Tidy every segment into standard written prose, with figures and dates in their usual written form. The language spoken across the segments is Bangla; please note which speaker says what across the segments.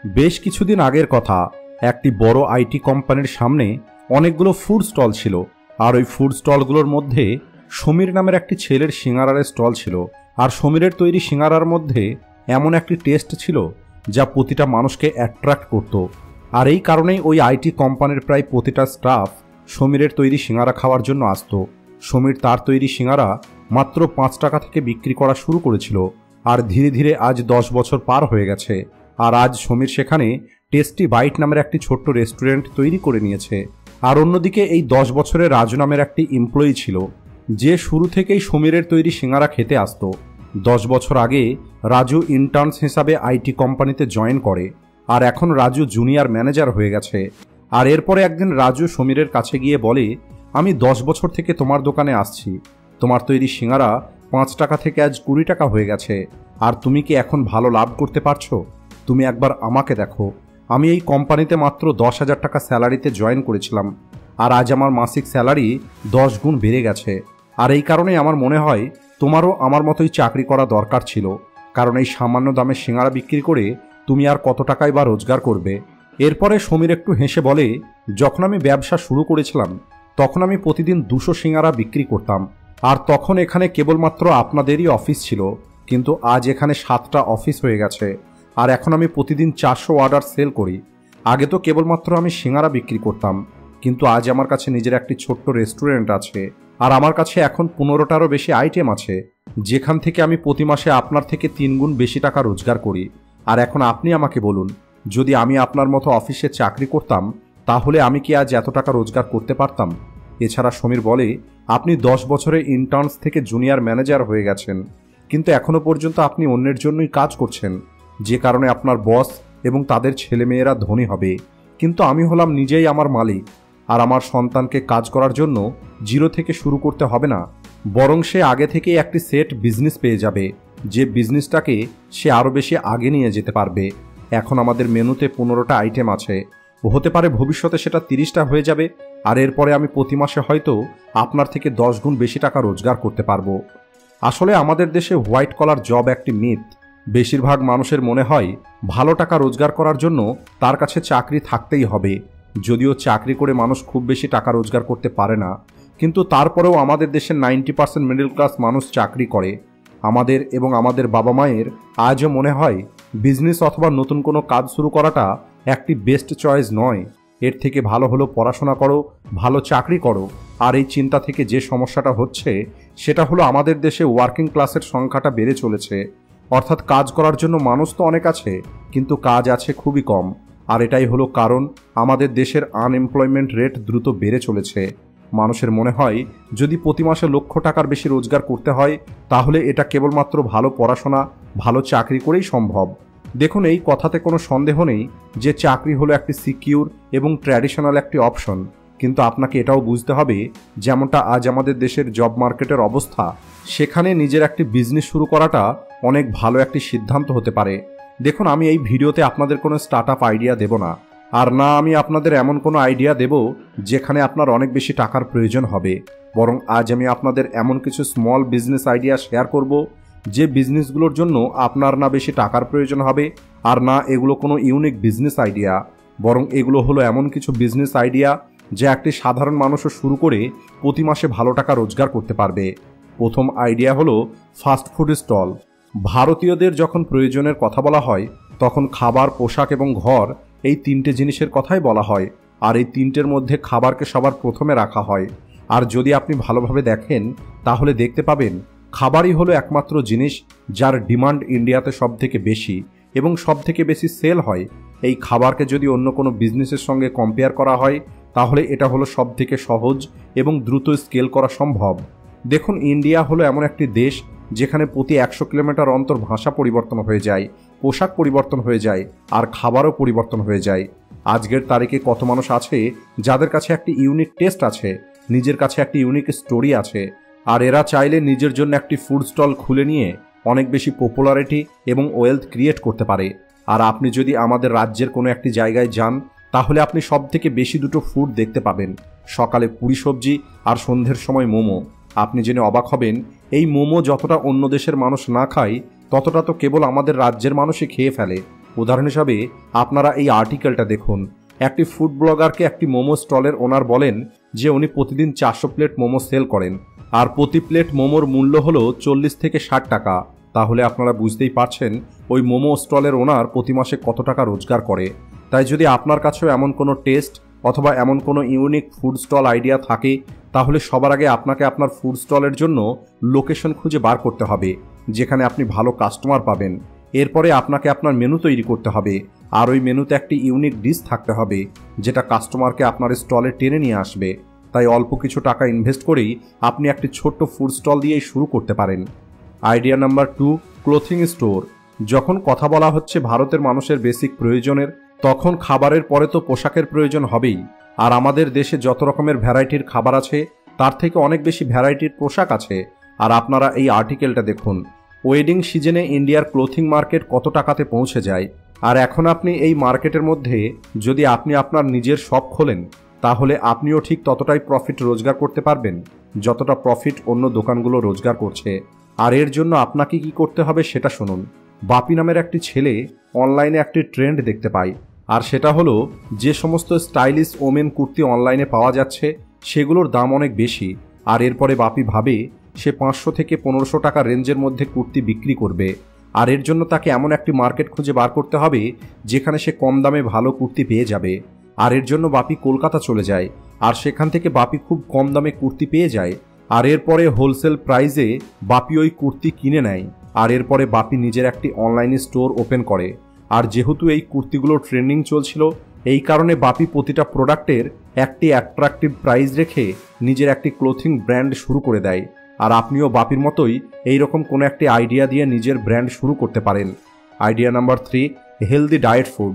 Speaker 1: বেশ কিছুদিন আগের কথা, একটি বড় আইটি কোম্পানির সামনে অনেকগুলো ফুড স্টল ছিল। আর ওই ফুড স্টলগুলোর মধ্যে সমীর নামের একটি ছেলের সিঙ্গারার স্টল ছিল। আর সমীরের তৈরি সিঙ্গারার মধ্যে এমন একটি টেস্ট ছিল যা প্রতিটা মানুষকে অ্যাট্রাক্ট করত। আর এই কারণেই ওই আইটি কোম্পানির প্রায় প্রতিটা স্টাফ সমীরের তৈরি সিঙ্গারা খাওয়ার জন্য আসত। সমীর তার তৈরি সিঙ্গারা মাত্র 5 টাকা থেকে বিক্রি করা শুরু করেছিল। আর ধীরে ধীরে আজ 10 বছর পার হয়ে গেছে। আর আজ সমীর সেখানে টেস্টি বাইট নামের একটি ছোট্ট রেস্টুরেন্ট তৈরি করে নিয়েছে। আর অন্যদিকে এই 10 বছরের রাজু নামের একটি এমপ্লয়ি ছিল, যে শুরু থেকেই সমীরের তৈরি সিঙ্গারা খেতে আসত। 10 বছর আগে রাজু ইন্টার্নস হিসাবে আইটি কোম্পানিতে জয়েন করে। আর এখন রাজু জুনিয়র ম্যানেজার হয়ে গেছে। আর এরপরে একদিন রাজু সমীরের কাছে গিয়ে বলে, আমি 10 বছর থেকে তোমার দোকানে আসছি। তোমার তৈরি সিঙ্গারা 5 টাকা থেকে আজ 20 টাকা হয়ে গেছে। আর তুমি কি এখন ভালো লাভ করতে পারছো? তুমি একবার আমাকে দেখো। আমি এই কোম্পানিতে মাত্র 10,000 টাকা স্যালারিতে জয়েন করেছিলাম। আর আজ আমার মাসিক স্যালারি 10 গুণ বেড়ে গেছে। আর এই কারণেই আমার মনে হয় তোমারও আমার মতোই চাকরি করা দরকার ছিল। কারণ এই সামান্য দামে সিঙ্গারা বিক্রি করে তুমি আর কত টাকাই বা রোজগার করবে? এরপরে সমীর একটু হেসে বলে, যখন আমি ব্যবসা শুরু করেছিলাম তখন আমি প্রতিদিন 200 সিঙ্গারা বিক্রি করতাম। আর তখন এখানে কেবলমাত্র আপনাদেরই অফিস ছিল। কিন্তু আজ এখানে 7টা অফিস হয়ে গেছে। আর এখন আমি প্রতিদিন 400 অর্ডার সেল করি। আগে তো কেবলমাত্র আমি সিঙ্গারা বিক্রি করতাম, কিন্তু আজ আমার কাছে নিজের একটি ছোট্ট রেস্টুরেন্ট আছে। আর আমার কাছে এখন 15টারও বেশি আইটেম আছে, যেখান থেকে আমি প্রতি মাসে আপনার থেকে 3 গুণ বেশি টাকা রোজগার করি। আর এখন আপনি আমাকে বলুন, যদি আমি আপনার মতো অফিসে চাকরি করতাম তাহলে আমি কি আজ এত টাকা রোজগার করতে পারতাম? এছাড়া সমীর বলে, আপনি 10 বছরে ইন্টার্নস থেকে জুনিয়র ম্যানেজার হয়ে গেছেন, কিন্তু এখনো পর্যন্ত আপনি অন্যের জন্যই কাজ করছেন, যে কারণে আপনার বস এবং তাদের ছেলেমেয়েরা ধনী হবে। কিন্তু আমি হলাম নিজেই আমার মালিক। আর আমার সন্তানকে কাজ করার জন্য জিরো থেকে শুরু করতে হবে না, বরং সে আগে থেকেই একটি সেট বিজনেস পেয়ে যাবে, যে বিজনেসটাকে সে আরও বেশি আগে নিয়ে যেতে পারবে। এখন আমাদের মেনুতে 15টা আইটেম আছে, হতে পারে ভবিষ্যতে সেটা 30টা হয়ে যাবে। আর এরপরে আমি প্রতি মাসে হয়তো আপনার থেকে 10 গুণ বেশি টাকা রোজগার করতে পারবো। আসলে আমাদের দেশে হোয়াইট কলার জব একটি মিথ। বেশিরভাগ মানুষের মনে হয় ভালো টাকা রোজগার করার জন্য তার কাছে চাকরি থাকতেই হবে। যদিও চাকরি করে মানুষ খুব বেশি টাকা রোজগার করতে পারে না, কিন্তু তারপরেও আমাদের দেশের 90% মিডল ক্লাস মানুষ চাকরি করে। আমাদের এবং আমাদের বাবা মায়ের আজও মনে হয় বিজনেস অথবা নতুন কোনো কাজ শুরু করাটা একটি বেস্ট চয়েস নয়। এর থেকে ভালো হলো পড়াশোনা করো, ভালো চাকরি করো। আর এই চিন্তা থেকে যে সমস্যাটা হচ্ছে সেটা হলো আমাদের দেশে ওয়ার্কিং ক্লাসের সংখ্যাটা বেড়ে চলেছে। অর্থাৎ কাজ করার জন্য মানুষ তো অনেক আছে, কিন্তু কাজ আছে খুবই কম। আর এটাই হলো কারণ আমাদের দেশের আনএমপ্লয়মেন্ট রেট দ্রুত বেড়ে চলেছে। মানুষের মনে হয় যদি প্রতি মাসে লক্ষ টাকার বেশি রোজগার করতে হয় তাহলে এটা কেবলমাত্র ভালো পড়াশোনা, ভালো চাকরি করেই সম্ভব। দেখুন, এই কথাতে কোনো সন্দেহ নেই যে চাকরি হলো একটি সিকিউর এবং ট্র্যাডিশনাল একটি অপশন। কিন্তু আপনাকে এটাও বুঝতে হবে, যেমনটা আজ আমাদের দেশের জব মার্কেটের অবস্থা, সেখানে নিজের একটি বিজনেস শুরু করাটা অনেক ভালো একটি সিদ্ধান্ত হতে পারে। দেখুন, আমি এই ভিডিওতে আপনাদের কোনো স্টার্ট আপ আইডিয়া দেব না, আর না আমি আপনাদের এমন কোনো আইডিয়া দেব যেখানে আপনার অনেক বেশি টাকার প্রয়োজন হবে। বরং আজ আমি আপনাদের এমন কিছু স্মল বিজনেস আইডিয়া শেয়ার করব যে বিজনেসগুলোর জন্য আপনার না বেশি টাকার প্রয়োজন হবে, আর না এগুলো কোনো ইউনিক বিজনেস আইডিয়া। বরং এগুলো হলো এমন কিছু বিজনেস আইডিয়া যা একটি সাধারণ মানুষও শুরু করে প্রতি মাসে ভালো টাকা রোজগার করতে পারবে। প্রথম আইডিয়া হলো ফাস্ট ফুড স্টল। ভারতীয়দের যখন প্রয়োজনের কথা বলা হয় তখন খাবার, পোশাক এবং ঘর, এই 3টে জিনিসের কথাই বলা হয়। আর এই 3টের মধ্যে খাবারকে সবার প্রথমে রাখা হয়। আর যদি আপনি ভালোভাবে দেখেন তাহলে দেখতে পাবেন খাবারই হলো একমাত্র জিনিস যার ডিমান্ড ইন্ডিয়াতে সবথেকে বেশি এবং সবথেকে বেশি সেল হয়। এই খাবারকে যদি অন্য কোনো বিজনেসের সঙ্গে কম্পেয়ার করা হয় তাহলে এটা হলো সবথেকে সহজ এবং দ্রুত স্কেল করা সম্ভব। দেখুন, ইন্ডিয়া হলো এমন একটি দেশ যেখানে প্রতি 100 কিলোমিটার অন্তর ভাষা পরিবর্তন হয়ে যায়, পোশাক পরিবর্তন হয়ে যায়, আর খাবারও পরিবর্তন হয়ে যায়। আজকের তারিখে কত মানুষ আছে যাদের কাছে একটি ইউনিক টেস্ট আছে, নিজের কাছে একটি ইউনিক স্টোরি আছে, আর এরা চাইলে নিজের জন্য একটি ফুড স্টল খুলে নিয়ে অনেক বেশি পপুলারিটি এবং ওয়েলথ ক্রিয়েট করতে পারে। আর আপনি যদি আমাদের রাজ্যের কোনো একটি জায়গায় যান তাহলে আপনি সবথেকে বেশি দুটো ফুড দেখতে পাবেন, সকালে পুরি সবজি আর সন্ধ্যের সময় মোমো। আপনি জেনে অবাক হবেন, এই মোমো যতটা অন্য দেশের মানুষ না খায় ততটা তো কেবল আমাদের রাজ্যের মানুষই খেয়ে ফেলে। উদাহরণ হিসাবে আপনারা এই আর্টিকেলটা দেখুন। একটি ফুড ব্লগারকে একটি মোমো স্টলের ওনার বলেন যে উনি প্রতিদিন 400 প্লেট মোমো সেল করেন, আর প্রতি প্লেট মোমোর মূল্য হলো 40 থেকে 60 টাকা। তাহলে আপনারা বুঝতেই পারছেন ওই মোমো স্টলের ওনার প্রতি মাসে কত টাকা রোজগার করে। তাই যদি আপনার কাছেও এমন কোনো টেস্ট অথবা এমন কোনো ইউনিক ফুড স্টল আইডিয়া থাকে, তাহলে সবার আগে আপনাকে আপনার ফুড স্টলের জন্য লোকেশন খুঁজে বার করতে হবে যেখানে আপনি ভালো কাস্টমার পাবেন। এরপরে আপনাকে আপনার মেনু তৈরি করতে হবে, আর ওই মেনুতে একটি ইউনিক ডিশ থাকতে হবে যেটা কাস্টমারকে আপনার স্টলে টেনে নিয়ে আসবে। তাই অল্প কিছু টাকা ইনভেস্ট করেই আপনি একটি ছোট্ট ফুড স্টল দিয়েই শুরু করতে পারেন। Idea number 2, clothing store. যখন কথা বলা হচ্ছে ভারতের মানুষের বেসিক প্রয়োজনের, তখন খাবারের পরে তো পোশাকের প্রয়োজন হবেই। আর আমাদের দেশে যত রকমের ভ্যারাইটির খাবার আছে তার থেকে অনেক বেশি ভ্যারাইটির পোশাক আছে। আর আপনারা এই আর্টিকেলটা দেখুন, ওয়েডিং সিজনে ইন্ডিয়ার ক্লোথিং মার্কেট কত টাকাতে পৌঁছে যায়। আর এখন আপনি এই মার্কেটের মধ্যে যদি আপনি আপনার নিজের শপ খোলেন, তাহলে আপনিও ঠিক ততটাই প্রফিট রোজগার করতে পারবেন যতটা প্রফিট অন্য দোকানগুলো রোজগার করছে। আর এর জন্য আপনাকে কি করতে হবে সেটা শুনুন। বাপি নামের একটি ছেলে অনলাইনে একটি ট্রেন্ড দেখতে পায়, আর সেটা হলো যে সমস্ত স্টাইলিশ ওমেন কুর্তি অনলাইনে পাওয়া যাচ্ছে সেগুলোর দাম অনেক বেশি। আর এরপরে বাপি ভাবে সে 500 থেকে 1500 টাকা রেঞ্জের মধ্যে কুর্তি বিক্রি করবে। আর এর জন্য তাকে এমন একটি মার্কেট খুঁজে বার করতে হবে যেখানে সে কম দামে ভালো কুর্তি পেয়ে যাবে। আর এর জন্য বাপি কলকাতা চলে যায়, আর সেখান থেকে বাপি খুব কম দামে কুর্তি পেয়ে যায়। আর এরপরে হোলসেল প্রাইসে বাপি ওই কুর্তি কিনে নেয়। আর এরপরে বাপি নিজের একটি অনলাইনে স্টোর ওপেন করে। আর যেহেতু এই কুর্তিগুলো ট্রেন্ডিং চলছিল, এই কারণে বাপি প্রতিটা প্রোডাক্টের একটি অ্যাট্রাকটিভ প্রাইস রেখে নিজের একটি ক্লোথিং ব্র্যান্ড শুরু করে দেয়। আর আপনিও বাপির মতোই এইরকম কোনো একটি আইডিয়া দিয়ে নিজের ব্র্যান্ড শুরু করতে পারেন। Idea number 3, healthy diet food.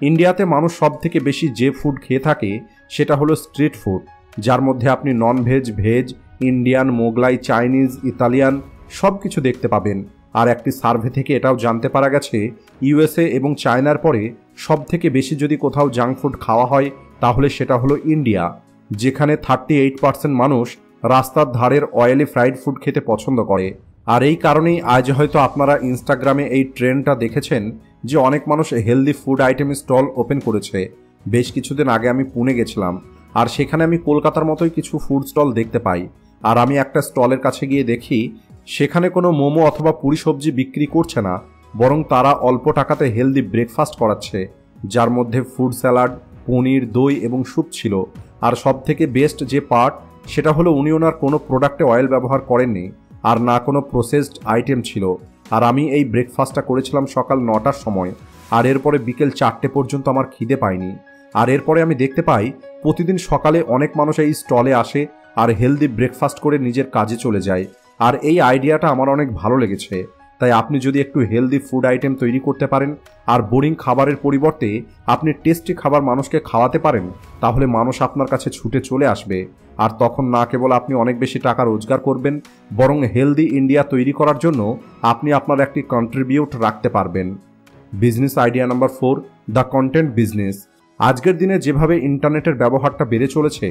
Speaker 1: ইন্ডিয়াতে মানুষ সব থেকে বেশি যে ফুড খেয়ে থাকে সেটা হলো স্ট্রিট ফুড, যার মধ্যে আপনি non veg, veg, Indian, Mughlai, Chinese, Italian সব কিছু দেখতে পাবেন। আর একটি সার্ভে থেকে এটাও জানতে পারা গেছে ইউএসএ এবং চায়নার পরে সব থেকে বেশি যদি কোথাও জাঙ্ক ফুড খাওয়া হয় তাহলে সেটা হলো ইন্ডিয়া, যেখানে 38% মানুষ রাস্তার ধারের অয়েলি ফ্রাইড ফুড খেতে পছন্দ করে। আর এই কারণেই আজ হয়তো আপনারা ইনস্টাগ্রামে এই ট্রেন্ডটা দেখেছেন যে অনেক মানুষ healthy food item stall open করেছে। বেশ কিছুদিন আগে আমি পুনে গেছিলাম, আর সেখানে আমি কলকাতার মতোই কিছু ফুড স্টল দেখতে পাই। আর আমি একটা স্টলের কাছে গিয়ে দেখি সেখানে কোনো মোমো অথবা পুরি সবজি বিক্রি করছে না, বরং তারা অল্প টাকাতে হেলদি ব্রেকফাস্ট করাচ্ছে, যার মধ্যে ফুড স্যালাড, পনির, দই এবং স্যুপ ছিল। আর সব থেকে বেস্ট যে পার্ট সেটা হলো উনি ওনার কোনো প্রোডাক্টে অয়েল ব্যবহার করেননি, আর না কোনো প্রসেসড আইটেম ছিল। আর আমি এই ব্রেকফাস্টটা করেছিলাম সকাল 9টার সময়, আর এরপরে বিকেল 4টে পর্যন্ত আমার খিদে পায়নি। আর এরপরে আমি দেখতে পাই প্রতিদিন সকালে অনেক মানুষ এই স্টলে আসে আর হেলদি ব্রেকফাস্ট করে নিজের কাজে চলে যায়। আর এই আইডিয়াটা আমার অনেক ভালো লেগেছে। তাই আপনি যদি একটু হেলদি ফুড আইটেম তৈরি করতে পারেন আর বোরিং খাবারের পরিবর্তে আপনি টেস্টি খাবার মানুষকে খাওয়াতে পারেন, তাহলে মানুষ আপনার কাছে ছুটে চলে আসবে। আর তখন না কেবল আপনি অনেক বেশি টাকা রোজগার করবেন, বরং হেলদি ইন্ডিয়া তৈরি করার জন্য আপনি আপনার একটি কন্ট্রিবিউট রাখতে পারবেন। Business idea number 4, the content business. আজকের দিনে যেভাবে ইন্টারনেটের ব্যবহারটা বেড়ে চলেছে,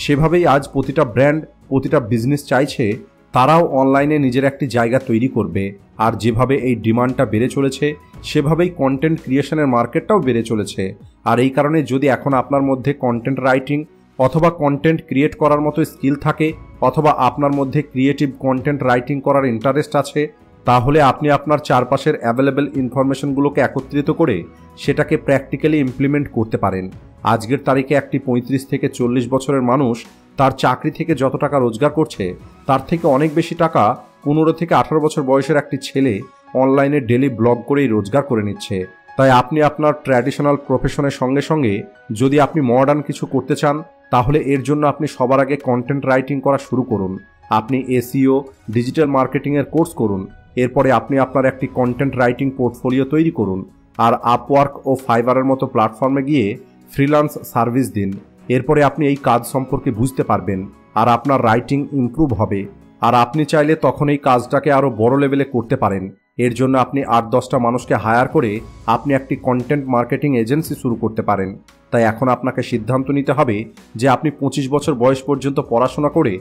Speaker 1: সেভাবেই আজ প্রতিটা ব্র্যান্ড, প্রতিটা বিজনেস চাইছে তারাও অনলাইনে নিজের একটি জায়গা তৈরি করবে। আর যেভাবে এই ডিমান্ডটা বেড়ে চলেছে, সেভাবেই কন্টেন্ট ক্রিয়েশনের মার্কেটটাও বেড়ে চলেছে। আর এই কারণে যদি এখন আপনার মধ্যে কন্টেন্ট রাইটিং অথবা কন্টেন্ট ক্রিয়েট করার মতো স্কিল থাকে, অথবা আপনার মধ্যে ক্রিয়েটিভ কন্টেন্ট রাইটিং করার ইন্টারেস্ট আছে, তাহলে আপনি আপনার চারপাশের অ্যাভেলেবেল ইনফরমেশনগুলোকে একত্রিত করে সেটাকে প্র্যাকটিক্যালি ইমপ্লিমেন্ট করতে পারেন। আজকের তারিখে একটি 35 থেকে 40 বছরের মানুষ তার চাকরি থেকে যত টাকা রোজগার করছে, তার থেকে অনেক বেশি টাকা 15 থেকে 18 বছর বয়সের একটি ছেলে অনলাইনে ডেলি ব্লগ করেই রোজগার করে নিচ্ছে। তাই আপনি আপনার ট্র্যাডিশনাল প্রফেশনের সঙ্গে সঙ্গে যদি আপনি মডার্ন কিছু করতে চান, তাহলে এর জন্য আপনি সবার আগে কন্টেন্ট রাইটিং করা শুরু করুন। আপনি এসইও, ডিজিটাল মার্কেটিংয়ের কোর্স করুন। এরপরে আপনি আপনার একটি কন্টেন্ট রাইটিং পোর্টফোলিও তৈরি করুন, আর আপওয়ার্ক ও ফাইবারের মতো প্ল্যাটফর্মে গিয়ে ফ্রিল্যান্স সার্ভিস দিন। এরপরে আপনি এই কাজ সম্পর্কে বুঝতে পারবেন, আর আপনার রাইটিং ইমপ্রুভ হবে। আর আপনি চাইলে তখন এই কাজটাকে আরও বড় লেভেলে করতে পারেন। এর জন্য আপনি 8-10টা মানুষকে হায়ার করে আপনি একটি কন্টেন্ট মার্কেটিং এজেন্সি শুরু করতে পারেন। তাই এখন আপনাকে সিদ্ধান্ত নিতে হবে যে আপনি 25 বছর বয়স পর্যন্ত পড়াশোনা করে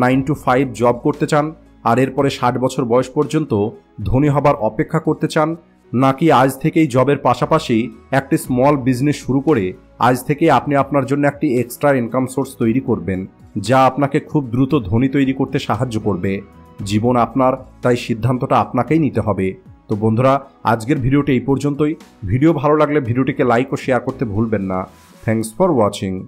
Speaker 1: 9 to 5 জব করতে চান, আর এরপরে 60 বছর বয়স পর্যন্ত ধনী হবার অপেক্ষা করতে চান, নাকি আজ থেকেই জবের পাশাপাশি একটি স্মল বিজনেস শুরু করে আজ থেকেই আপনি আপনার জন্য একটি এক্সট্রা ইনকাম সোর্স তৈরি করবেন, যা আপনাকে খুব দ্রুত ধনী তৈরি করতে সাহায্য করবে। জীবন আপনার, তাই সিদ্ধান্তটা আপনাকেই নিতে হবে। তো বন্ধুরা, আজকের ভিডিওটি এই পর্যন্তই। ভিডিও ভালো লাগলে ভিডিওটিকে লাইক ও শেয়ার করতে ভুলবেন না। Thanks for watching.